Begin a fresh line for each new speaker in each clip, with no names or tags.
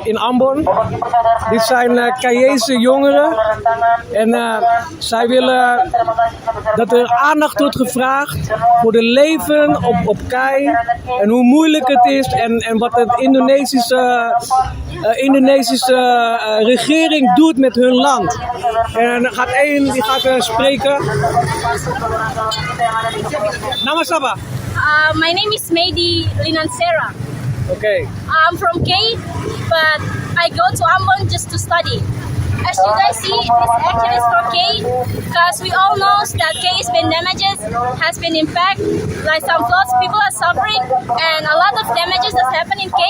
in Ambon. Dit zijn Cayese jongeren en zij willen dat er aandacht wordt gevraagd voor de leven op Kai en hoe moeilijk het is en wat de Indonesische regering doet met hun land. En er gaat één die gaat spreken. Nama siapa?
My name is Mehdi Linansera.
Okay.
I'm from K, but I go to Ambon just to study. As you guys see, this action is for K because we all know that K has been damages, has been impact, like some floods, people are suffering, and a lot of damages that's happening in K.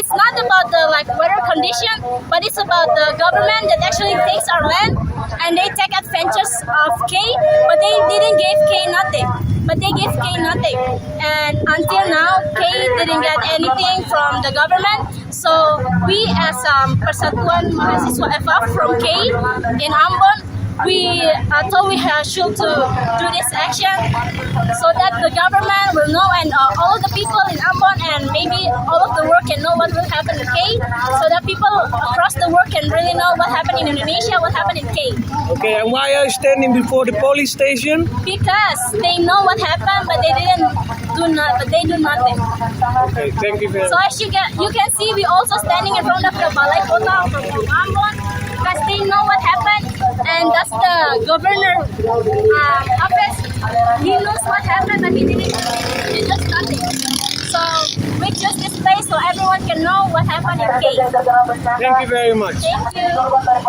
It's not about the weather condition, but it's about the government that actually takes our land and they take advantage of K, but they didn't give K nothing. But they gave K nothing. And until now, K didn't get anything from the government. So we as Persatuan Mahasiswa FF from K in Ambon, we thought we should to do this action so that the government will know and all of the people in Ambon and maybe all of the world can know what will happen in K so that people across the world can really know what happened in Indonesia, what happened in K.
Okay, and why are you standing before the police station?
Because they know what happened but they do nothing.
Okay, thank you very
So
much.
as you can see, we also standing in front of the Balai Kota from Ambon because they know what happened and that's the governor office. He knows what happened but he does nothing. So we just display so everyone can know what happened in K.
Thank you very much.
Thank you.